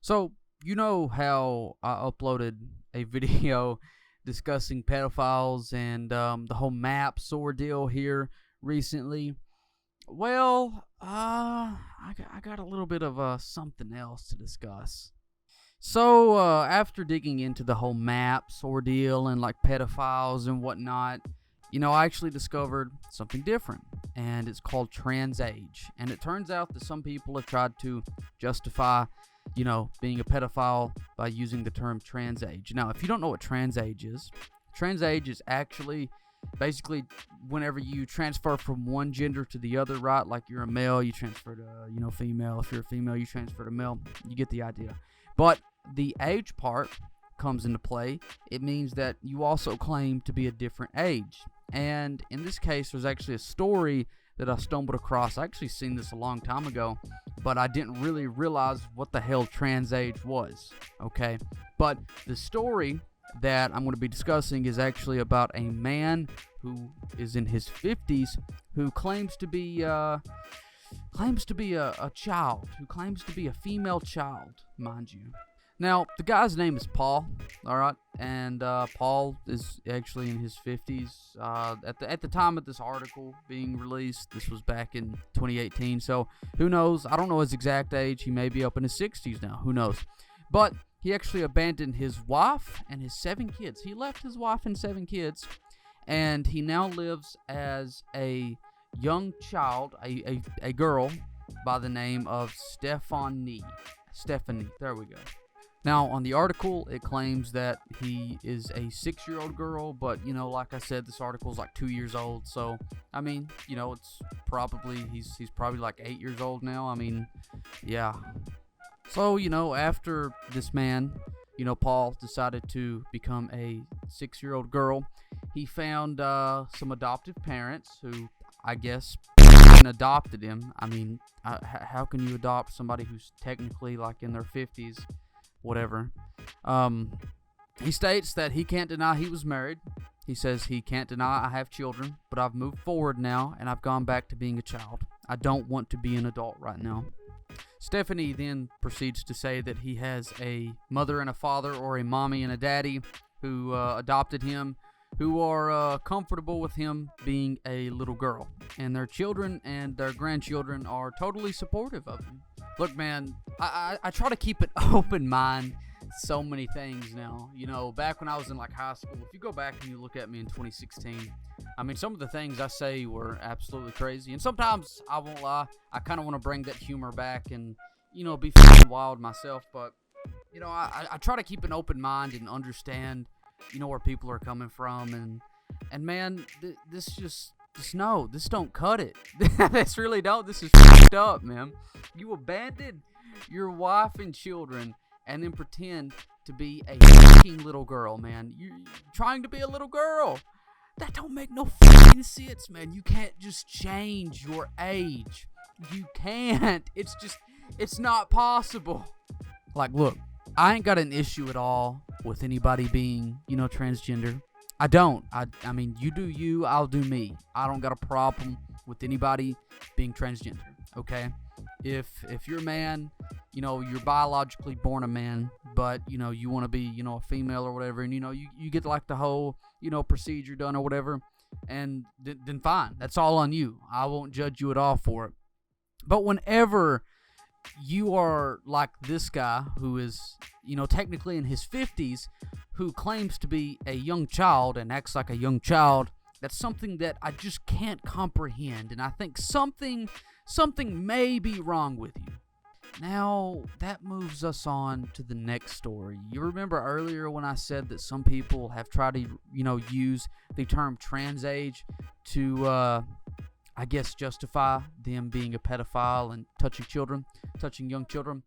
So, you know how I uploaded a video discussing pedophiles and the whole maps ordeal here recently? Well, I got a little bit of something else to discuss. So, after digging into the whole maps ordeal and like pedophiles and whatnot, I actually discovered something different, and it's called transage. And it turns out that some people have tried to justify, being a pedophile by using the term transage. Now, if you don't know what transage is actually basically whenever you transfer from one gender to the other, right? Like you're a male, you transfer to, female. If you're a female, you transfer to male. You get the idea. But the age part comes into play. It means that you also claim to be a different age. And in this case, there's actually a story that I stumbled across. I actually seen this a long time ago, but I didn't really realize what the hell transage was, okay? But the story that I'm going to be discussing is actually about a man who is in his 50s who claims to be a child, who claims to be a female child, mind you. Now, the guy's name is Paul, all right, and Paul is actually in his 50s. At the time of this article being released, this was back in 2018, so who knows? I don't know his exact age. He may be up in his 60s now. Who knows? But he actually abandoned his wife and his 7 kids. He left his wife and 7 kids, and he now lives as a young child, a girl by the name of Stephanie. There we go. Now, on the article, it claims that he is a 6-year-old girl, but, like I said, this article is like 2 years old, so, I mean, it's probably, he's probably like 8 years old now, I mean, yeah. So, after this man, Paul decided to become a 6-year-old girl, he found some adoptive parents who, I guess, adopted him. I mean, how can you adopt somebody who's technically like in their 50s? Whatever. He states that he can't deny he was married. He says he can't deny I have children, but I've moved forward now and I've gone back to being a child. I don't want to be an adult right now. Stephanie then proceeds to say that he has a mother and a father, or a mommy and a daddy, who adopted him, who are comfortable with him being a little girl. And their children and their grandchildren are totally supportive of him. Look, man, I try to keep an open mind to so many things now. Back when I was in like high school, if you go back and you look at me in 2016, I mean, some of the things I say were absolutely crazy. And sometimes, I won't lie, I kind of want to bring that humor back and, be fucking wild myself. But, I try to keep an open mind and understand, where people are coming from. And man, this don't cut it. This really don't. This is fucked up, man. You abandoned your wife and children and then pretend to be a fucking little girl, man. You're trying to be a little girl. That don't make no fucking sense, man. You can't just change your age. You can't. It's not possible. Like, look, I ain't got an issue at all with anybody being, transgender. I don't. I mean, you do you, I'll do me. I don't got a problem with anybody being transgender, okay? If you're a man, you're biologically born a man, but, you want to be, a female or whatever, and, you get, like, the whole, procedure done or whatever, and then fine. That's all on you. I won't judge you at all for it. But whenever you are like this guy who is, technically in his 50s, who claims to be a young child and acts like a young child, that's something that I just can't comprehend, and I think something may be wrong with you. Now, that moves us on to the next story. You remember earlier when I said that some people have tried to, use the term transage to, I guess, justify them being a pedophile and touching young children.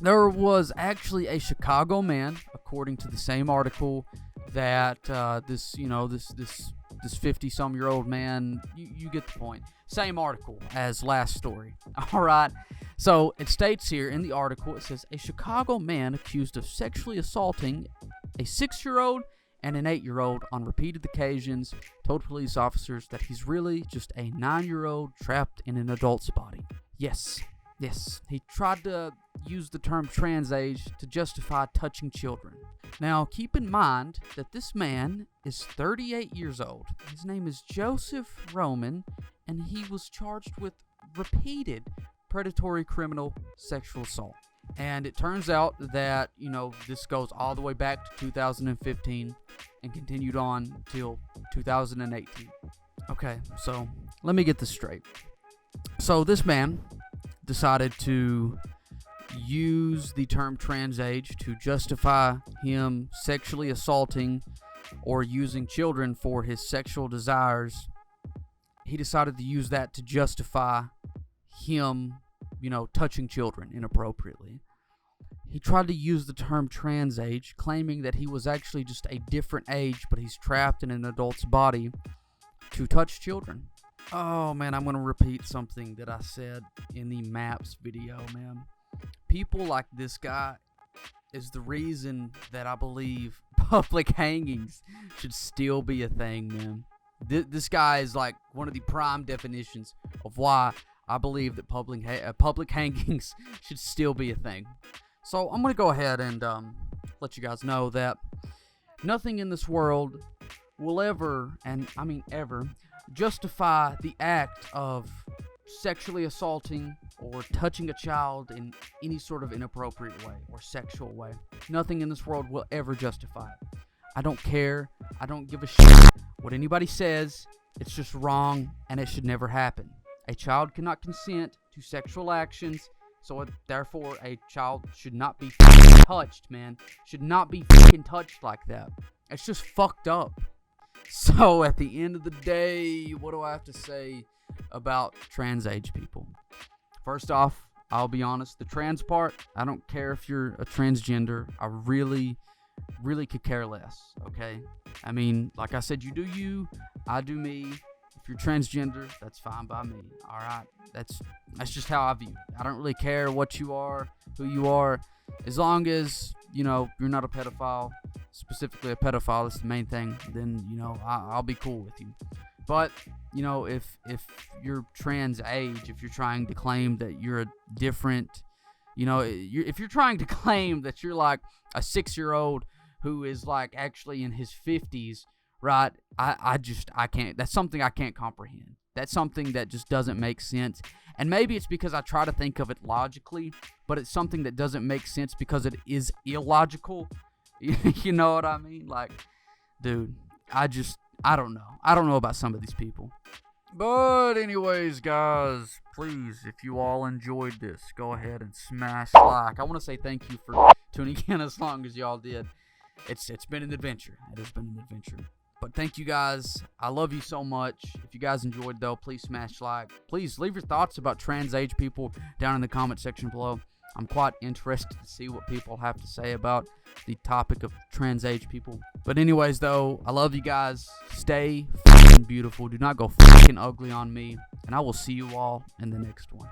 There was actually a Chicago man, according to the same article, that this 50-some-year-old man, you get the point. Same article as last story. All right. So it states here in the article, it says, a Chicago man accused of sexually assaulting a 6-year-old and an 8-year-old on repeated occasions told police officers that he's really just a 9-year-old trapped in an adult's body. Yes, Yes, he tried to use the term transage to justify touching children. Now, keep in mind that this man is 38 years old. His name is Joseph Roman, and he was charged with repeated predatory criminal sexual assault. And it turns out that, this goes all the way back to 2015 and continued on till 2018. Okay, so let me get this straight. So this man decided to use the term transage to justify him sexually assaulting or using children for his sexual desires. He decided to use that to justify him, touching children inappropriately. He tried to use the term transage, claiming that he was actually just a different age, but he's trapped in an adult's body, to touch children. Oh man, I'm going to repeat something that I said in the maps video, man. People like this guy is the reason that I believe public hangings should still be a thing, man. This guy is like one of the prime definitions of why I believe that public hangings should still be a thing. So I'm going to go ahead and let you guys know that nothing in this world will ever, and I mean ever, justify the act of sexually assaulting or touching a child in any sort of inappropriate way or sexual way. Nothing in this world will ever justify it. I don't care. I don't give a shit what anybody says. It's just wrong, and it should never happen. A child cannot consent to sexual actions, so therefore a child should not be touched, man. Should not be fucking touched like that. It's just fucked up. So at the end of the day, what do I have to say about transage people? First off, I'll be honest, the trans part, I don't care if you're a transgender. I really could care less, okay? I mean, like I said, you do you, I do me. If you're transgender, that's fine by me, alright? That's just how I view it. I don't really care what you are, who you are, as long as, you're not a pedophile, specifically a pedophile, that's the main thing, then, I'll be cool with you. But, if you're trans age, if you're trying to claim that you're a different, if you're trying to claim that you're like a 6-year-old who is like actually in his 50s, right? I can't, that's something I can't comprehend. That's something that just doesn't make sense. And maybe it's because I try to think of it logically, but it's something that doesn't make sense because it is illogical. You know what I mean? Like, dude, I don't know. I don't know about some of these people. But anyways, guys, please, if you all enjoyed this, go ahead and smash like. I want to say thank you for tuning in as long as y'all did. It's been an adventure. It has been an adventure. But thank you guys. I love you so much. If you guys enjoyed, though, please smash like. Please leave your thoughts about trans age people down in the comment section below. I'm quite interested to see what people have to say about the topic of trans age people. But anyways, though, I love you guys. Stay fucking beautiful. Do not go fucking ugly on me. And I will see you all in the next one.